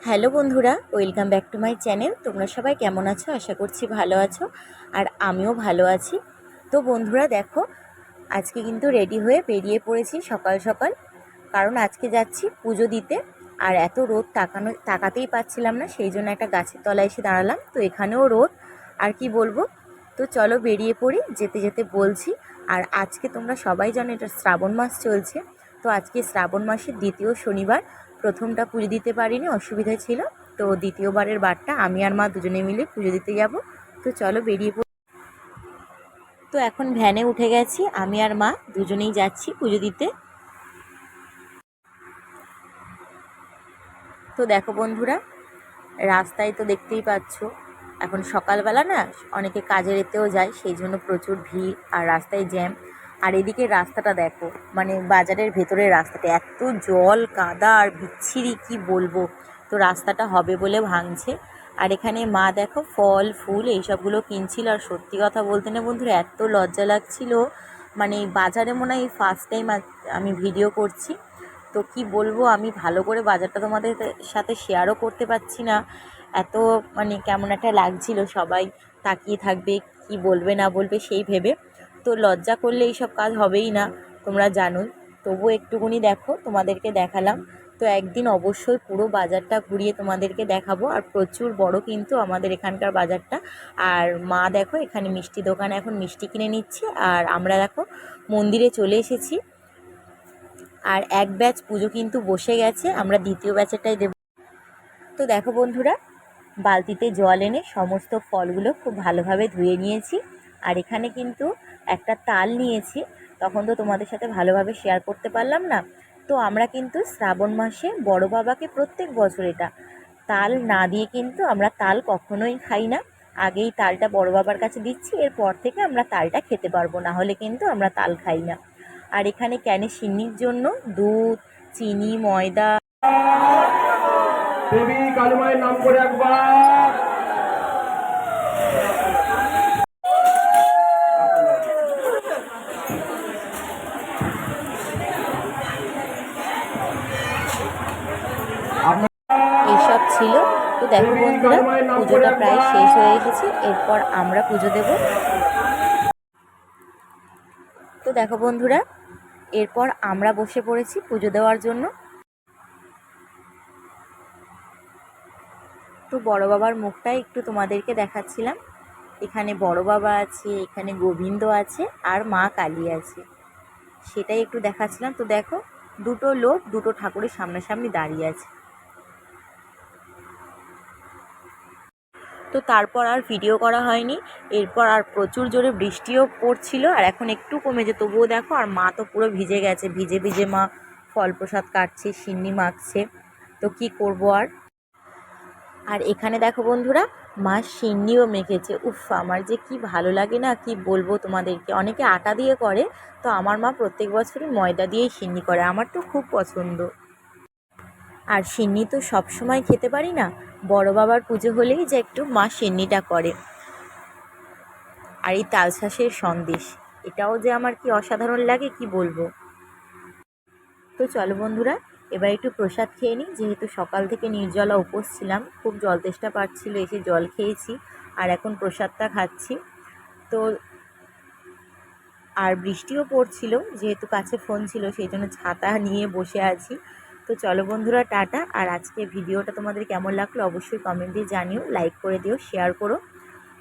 Hello বন্ধুরা, welcome back to my channel. তোমরা সবাই কেমন আছো? আশা করছি ভালো আছো, আর আমিও ভালো আছি। তো বন্ধুরা দেখো, আজকে কিন্তু রেডি হয়ে বেরিয়ে পড়েছি সকাল সকাল, কারণ আজকে যাচ্ছি পুজো দিতে। আর এত রোদ তাকাতেই পাচ্ছিলাম না, সেই জন্য একটা গাছের তলায় এসে দাঁড়ালাম। তো এখানেও রোদ, আর কি বলবো। তো চলো বেরিয়ে পড়ি, যেতে যেতে বলছি। আর আজকে তোমরা সবাই জানো এটা শ্রাবণ মাস চলছে। তো আজকে শ্রাবণ মাসের দ্বিতীয় শনিবার। প্রথমটা পুজো দিতে পারিনি, অসুবিধা ছিল। তো দ্বিতীয়বারের বারটা আমি আর মা দুজনে মিলে পুজো দিতে যাব। তো চলো বেরিয়ে পড়ি। তো এখন ভ্যানে উঠে গেছি, আমি আর মা দুজনেই যাচ্ছি পুজো দিতে। তো দেখো বন্ধুরা, রাস্তায় তো দেখতেই পাচ্ছ, এখন সকালবেলা না, অনেকে কাজের এতেও যায়, সেই জন্য প্রচুর ভিড় আর রাস্তায় জ্যাম। আর এদিকে রাস্তাটা দেখো, মানে বাজারের ভেতরের রাস্তাটা এত জল কাদা আর বিচ্ছিরি, কি বলবো। তো রাস্তাটা হবে বলে ভাঙছে। আর এখানে মা দেখো ফল ফুল এইসবগুলো কিনছিল। আর সত্যি কথা বলতে না বন্ধুরা, এত লজ্জা লাগছিল, মানে বাজারে মনে হয় ফার্স্ট টাইম আমি ভিডিও করছি। তো কি বলবো, আমি ভালো করে বাজারটা তোমাদের সাথে শেয়ারও করতে পারছি না। এত মানে কেমন একটা লাগছিল, সবাই তাকিয়ে থাকবে, কি বলবে না বলবে সেই ভেবে। তো লজ্জা করলে এইসব কাজ হবেই না, তোমরা জানোই। তবু একটুকুনি দেখো, তোমাদেরকে দেখালাম। তো একদিন অবশ্যই পুরো বাজারটা ঘুরিয়ে তোমাদেরকে দেখাবো। আর প্রচুর বড় কিন্তু আমাদের এখানকার বাজারটা। আর মা দেখো এখানে মিষ্টি দোকানে এখন মিষ্টি কিনে নিচ্ছে, আর আমরা দেখো মন্দিরে চলে এসেছি। আর এক ব্যাচ পুজো কিন্তু বসে গেছে, আমরা দ্বিতীয় ব্যাচেরটাই দেব। তো দেখো বন্ধুরা, বালতিতে জল এনে সমস্ত ফলগুলো খুব ভালোভাবে ধুয়ে নিয়েছি। আর এখানে কিন্তু একটা তাল নিয়েছি, তখন তো তোমাদের সাথে ভালোভাবে শেয়ার করতে পারলাম না। তো আমরা কিন্তু শ্রাবণ মাসে বড় বাবাকে প্রত্যেক বছর এটা তাল না দিয়ে কিন্তু আমরা তাল কখনোই খাই না। আগেই তালটা বড় বাবার কাছে দিচ্ছি, এরপর থেকে আমরা তালটা খেতে পারবো, না হলে কিন্তু আমরা তাল খাই না। আর এখানে ক্যানে সিন্নির জন্য দুধ, চিনি, ময়দা। দেবী কালী মায়ের নাম করে একবার। এইসব ছিল। তো দেখো বন্ধুরা, পুজোটা প্রায় শেষ হয়ে এসেছে, এরপর আমরা পুজো দেব। তো দেখো বন্ধুরা, এরপর আমরা বসে পড়েছি পুজো দেওয়ার জন্য। তো বড় বাবার মুখটাই একটু তোমাদেরকে দেখাচ্ছিলাম। এখানে বড় বাবা আছে, এখানে গোবিন্দ আছে, আর মা কালী আছে, সেটাই একটু দেখাচ্ছিলাম। তো দেখো, দুটো লোক দুটো ঠাকুরের সামনাসামনি দাঁড়িয়ে আছে। তো তারপর আর ভিডিও করা হয়নি। এরপর আর প্রচুর জোরে বৃষ্টিও পড়ছিল, আর এখন একটু কমেছে, তবুও দেখো। আর মা তো পুরো ভিজে গেছে, ভিজে ভিজে মা ফল প্রসাদ কাটছে, সিন্নি মাখছে। তো কি করব আর। আর এখানে দেখো বন্ধুরা, মা সিন্নিও মেখেছে। উফ, আমার যে কি ভালো লাগে না, কি বলবো তোমাদেরকে। অনেকে আটা দিয়ে করে, তো আমার মা প্রত্যেক বছরই ময়দা দিয়েই সিন্নি করে, আমার তো খুব পছন্দ। আর সিন্নি তো সব সময় খেতে পারি না, বড় বাবার পুজো হলেই যে একটু মা সিন্নিটা করে। আর এই তালশাঁসের সন্দেশ, এটাও যে আমার কি অসাধারণ লাগে, কি বলবো। তো চলো বন্ধুরা, এবার একটু প্রসাদ খেয়ে নিই, যেহেতু সকাল থেকে নির্জলা উপোস ছিলাম, খুব জল তেষ্টা পাচ্ছিল, এসে জল খেয়েছি, আর এখন প্রসাদটা খাচ্ছি। তো আর বৃষ্টিও পড়ছিল, যেহেতু কাছে ফোন ছিল, সেই জন্য ছাতা নিয়ে বসে আছি। তো চলো বন্ধুরা, টাটা। আর আজকে ভিডিওটা তোমাদের কেমন লাগলো অবশ্যই কমেন্ট দিয়ে জানিও, লাইক করে দিও, শেয়ার করো।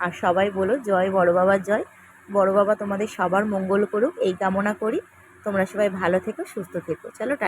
আর সবাই বলো জয় বড় বাবার জয়। বড় বাবা তোমাদের সবার মঙ্গল করুক, এই কামনা করি। তোমরা সবাই ভালো থেকো, সুস্থ থেকো। চলো টাটা।